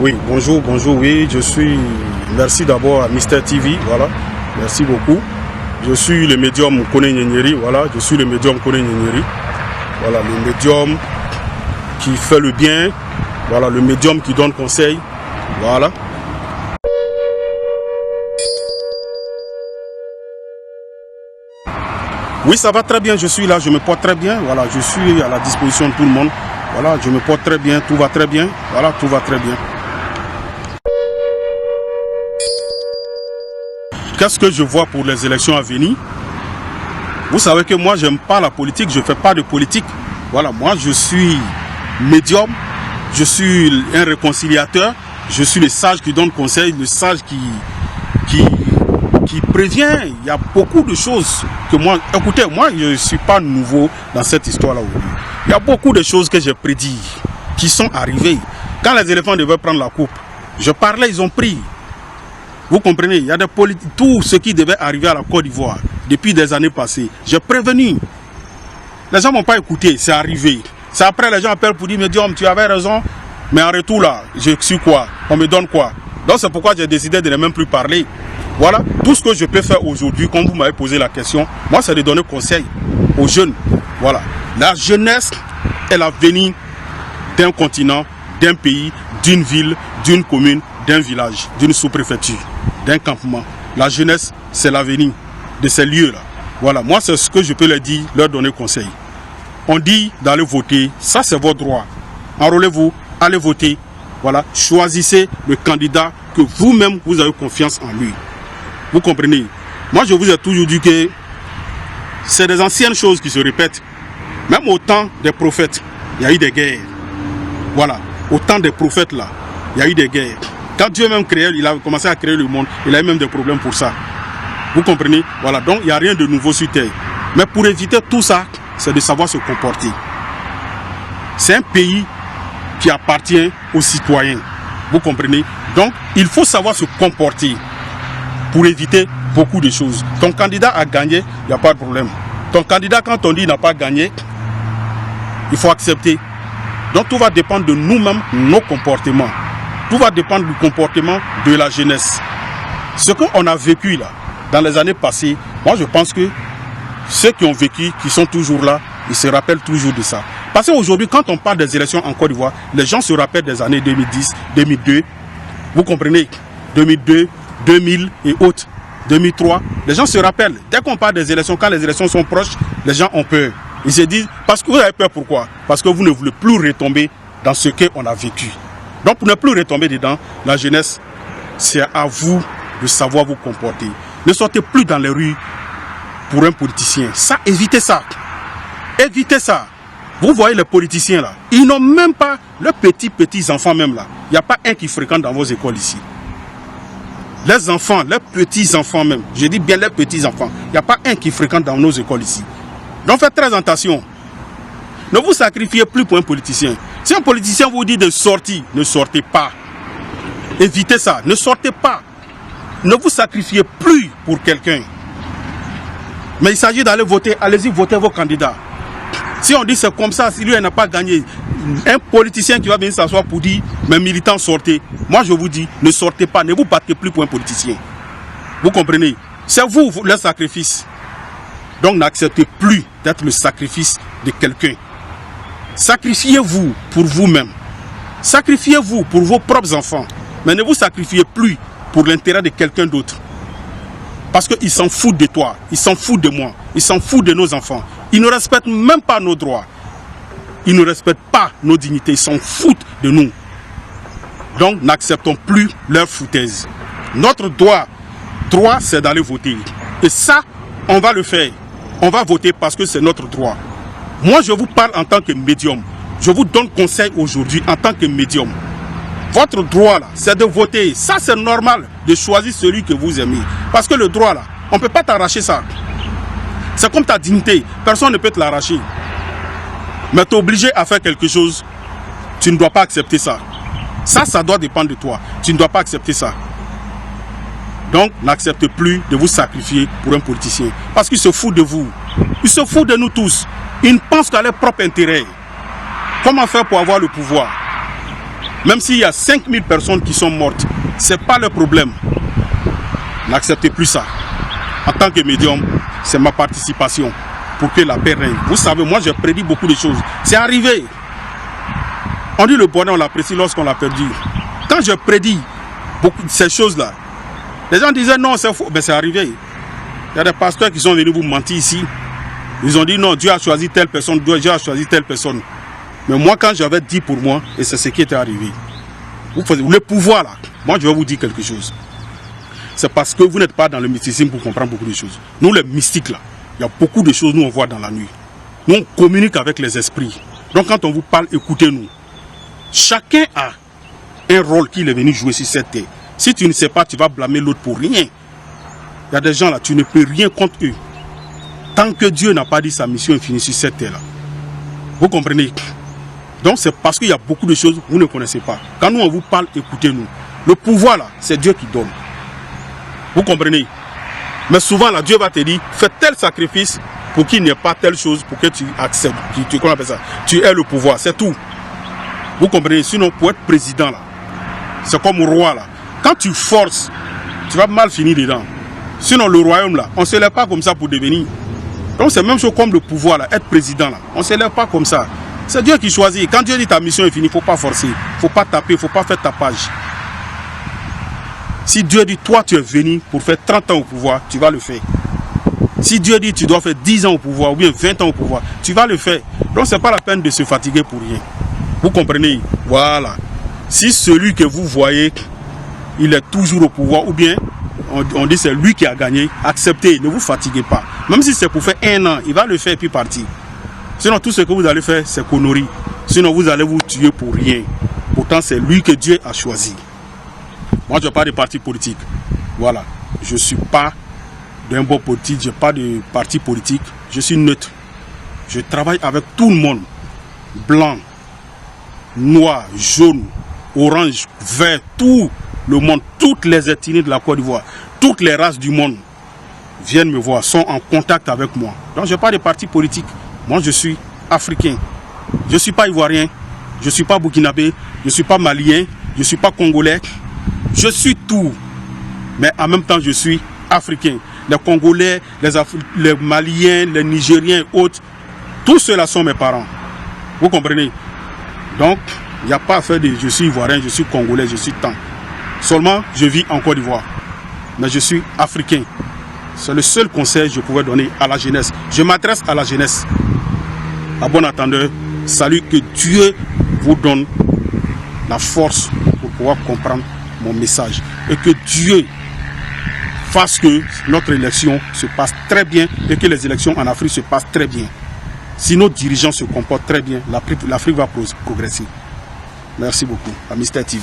Oui, bonjour, oui, je suis... Merci d'abord à Mister TV, voilà, merci beaucoup. Je suis le médium Koné Nyenyeri, voilà, je suis le médium Koné Nyenyeri. Voilà, le médium qui fait le bien, voilà, le médium qui donne conseil, voilà. Oui, ça va très bien, je suis là, je me porte très bien, voilà, je suis à la disposition de tout le monde. Voilà, je me porte très bien, tout va très bien, voilà, tout va très bien. Qu'est-ce que je vois pour les élections à venir? Vous savez que moi, j'aime pas la politique, je ne fais pas de politique. Voilà, moi, je suis médium, je suis un réconciliateur, je suis le sage qui donne conseil, le sage qui prévient. Il y a beaucoup de choses que moi... Écoutez, moi, je ne suis pas nouveau dans cette histoire-là aujourd'hui. Il y a beaucoup de choses que j'ai prédit, qui sont arrivées. Quand les éléphants devaient prendre la coupe, je parlais, ils ont pris. Vous comprenez, il y a des politiques, tout ce qui devait arriver à la Côte d'Ivoire depuis des années passées. J'ai prévenu. Les gens ne m'ont pas écouté, c'est arrivé. C'est après les gens appellent pour dire, médium, tu avais raison, mais en retour là, je suis quoi? On me donne quoi? Donc c'est pourquoi j'ai décidé de ne même plus parler. Voilà, tout ce que je peux faire aujourd'hui, comme vous m'avez posé la question, moi c'est de donner conseil aux jeunes. Voilà, la jeunesse est l'avenir d'un continent, d'un pays, d'une ville, d'une commune, d'un village, d'une sous-préfecture, d'un campement. La jeunesse, c'est l'avenir de ces lieux-là. Voilà, moi c'est ce que je peux leur dire, leur donner conseil. On dit d'aller voter, ça c'est votre droit. Enrôlez-vous, allez voter. Voilà, choisissez le candidat que vous-même vous avez confiance en lui. Vous comprenez? Moi je vous ai toujours dit que c'est des anciennes choses qui se répètent. Même au temps des prophètes, il y a eu des guerres. Voilà, au temps des prophètes là, il y a eu des guerres. Quand Dieu même créé, il a commencé à créer le monde, il a eu même des problèmes pour ça. Vous comprenez? Voilà, donc il n'y a rien de nouveau sur terre. Mais pour éviter tout ça, c'est de savoir se comporter. C'est un pays qui appartient aux citoyens. Vous comprenez? Donc, il faut savoir se comporter pour éviter beaucoup de choses. Ton candidat a gagné, il n'y a pas de problème. Ton candidat, quand on dit qu'il n'a pas gagné, il faut accepter. Donc, tout va dépendre de nous-mêmes, nos comportements. Tout va dépendre du comportement de la jeunesse. Ce qu'on a vécu là, dans les années passées, moi je pense que ceux qui ont vécu, qui sont toujours là, ils se rappellent toujours de ça. Parce qu'aujourd'hui, quand on parle des élections en Côte d'Ivoire, les gens se rappellent des années 2010, 2002. Vous comprenez? 2002, 2000 et autres. 2003. Les gens se rappellent. Dès qu'on parle des élections, quand les élections sont proches, les gens ont peur. Ils se disent, parce que vous avez peur, pourquoi? Parce que vous ne voulez plus retomber dans ce qu'on a vécu. Donc pour ne plus retomber dedans, la jeunesse, c'est à vous de savoir vous comporter. Ne sortez plus dans les rues pour un politicien. Ça, évitez ça. Évitez ça. Vous voyez les politiciens là, ils n'ont même pas, les petits enfants même là. Il n'y a pas un qui fréquente dans vos écoles ici. Les enfants, les petits enfants même, je dis bien les petits enfants, il n'y a pas un qui fréquente dans nos écoles ici. Donc faites très attention. Ne vous sacrifiez plus pour un politicien. Si un politicien vous dit de sortir, ne sortez pas. Évitez ça, ne sortez pas. Ne vous sacrifiez plus pour quelqu'un. Mais il s'agit d'aller voter, allez-y voter vos candidats. Si on dit c'est comme ça, si lui n'a pas gagné, un politicien qui va venir s'asseoir pour dire, mes militants sortez. Moi je vous dis, ne sortez pas, ne vous battez plus pour un politicien. Vous comprenez? C'est vous le sacrifice. Donc n'acceptez plus d'être le sacrifice de quelqu'un. Sacrifiez-vous pour vous-même. Sacrifiez-vous pour vos propres enfants. Mais ne vous sacrifiez plus pour l'intérêt de quelqu'un d'autre. Parce qu'ils s'en foutent de toi, ils s'en foutent de moi, ils s'en foutent de nos enfants. Ils ne respectent même pas nos droits. Ils ne respectent pas nos dignités, ils s'en foutent de nous. Donc n'acceptons plus leur foutaise. Notre droit c'est d'aller voter. Et ça, on va le faire. On va voter parce que c'est notre droit. Moi, je vous parle en tant que médium. Je vous donne conseil aujourd'hui en tant que médium. Votre droit, là, c'est de voter. Ça, c'est normal de choisir celui que vous aimez. Parce que le droit, là, on ne peut pas t'arracher ça. C'est comme ta dignité. Personne ne peut te l'arracher. Mais tu es obligé à faire quelque chose. Tu ne dois pas accepter ça. Ça doit dépendre de toi. Tu ne dois pas accepter ça. Donc, n'acceptez plus de vous sacrifier pour un politicien. Parce qu'il se fout de vous. Il se fout de nous tous. Il ne pense qu'à leur propre intérêt. Comment faire pour avoir le pouvoir? Même s'il y a 5000 personnes qui sont mortes, ce n'est pas le problème. N'acceptez plus ça. En tant que médium, c'est ma participation pour que la paix règne. Vous savez, moi j'ai prédit beaucoup de choses. C'est arrivé. On dit le bonheur, on l'apprécie lorsqu'on l'a perdu. Quand je prédis beaucoup de ces choses-là, les gens disaient non, c'est faux. Ben, c'est arrivé. Il y a des pasteurs qui sont venus vous mentir ici. Ils ont dit non, Dieu a choisi telle personne, Dieu a choisi telle personne. Mais moi, quand j'avais dit pour moi, et c'est ce qui était arrivé, le pouvoir là, moi je vais vous dire quelque chose. C'est parce que vous n'êtes pas dans le mysticisme pour comprendre beaucoup de choses. Nous les mystiques là, il y a beaucoup de choses nous on voit dans la nuit. Nous on communique avec les esprits. Donc quand on vous parle, écoutez-nous. Chacun a un rôle qu'il est venu jouer sur cette terre. Si tu ne sais pas, tu vas blâmer l'autre pour rien. Il y a des gens là, tu ne peux rien contre eux. Tant que Dieu n'a pas dit sa mission infinie sur cette terre là. Vous comprenez? Donc c'est parce qu'il y a beaucoup de choses que vous ne connaissez pas. Quand nous on vous parle, écoutez-nous. Le pouvoir là, c'est Dieu qui donne. Vous comprenez? Mais souvent là, Dieu va te dire, fais tel sacrifice pour qu'il n'y ait pas telle chose, pour que tu acceptes, comment on appelle ça? Tu aies le pouvoir, c'est tout. Vous comprenez? Sinon, pour être président là, c'est comme roi là. Quand tu forces, tu vas mal finir dedans. Sinon, le royaume là, on ne se lève pas comme ça pour devenir. Donc c'est même chose comme le pouvoir là, être président là. On ne se lève pas comme ça. C'est Dieu qui choisit. Quand Dieu dit ta mission est finie, il ne faut pas forcer. Il ne faut pas taper, il ne faut pas faire tapage. Si Dieu dit toi tu es venu pour faire 30 ans au pouvoir, tu vas le faire. Si Dieu dit tu dois faire 10 ans au pouvoir ou bien 20 ans au pouvoir, tu vas le faire. Donc ce n'est pas la peine de se fatiguer pour rien. Vous comprenez? Voilà. Si celui que vous voyez, il est toujours au pouvoir ou bien on dit c'est lui qui a gagné, acceptez, ne vous fatiguez pas. Même si c'est pour faire 1 an, il va le faire et puis partir. Sinon tout ce que vous allez faire c'est connerie. Sinon vous allez vous tuer pour rien. Pourtant c'est lui que Dieu a choisi. Moi je n'ai pas de parti politique. Voilà. Je ne suis pas d'un bon politique, je n'ai pas de parti politique. Je suis neutre. Je travaille avec tout le monde. Blanc, noir, jaune, orange, vert, tout le monde, toutes les ethnies de la Côte d'Ivoire, toutes les races du monde viennent me voir, sont en contact avec moi. Donc je n'ai pas de parti politique. Moi je suis africain. Je ne suis pas ivoirien, je ne suis pas burkinabé, je ne suis pas malien, je ne suis pas congolais. Je suis tout. Mais en même temps je suis africain. Les Congolais, les Maliens, les Nigériens et autres, tous ceux-là sont mes parents. Vous comprenez? Donc, il n'y a pas à faire de je suis ivoirien, je suis congolais, je suis tant. Seulement, je vis en Côte d'Ivoire. Mais je suis africain. C'est le seul conseil que je pouvais donner à la jeunesse. Je m'adresse à la jeunesse. À bon entendeur, salut, que Dieu vous donne la force pour pouvoir comprendre mon message. Et que Dieu fasse que notre élection se passe très bien et que les élections en Afrique se passent très bien. Si nos dirigeants se comportent très bien, l'Afrique va progresser. Merci beaucoup. À Mister TV.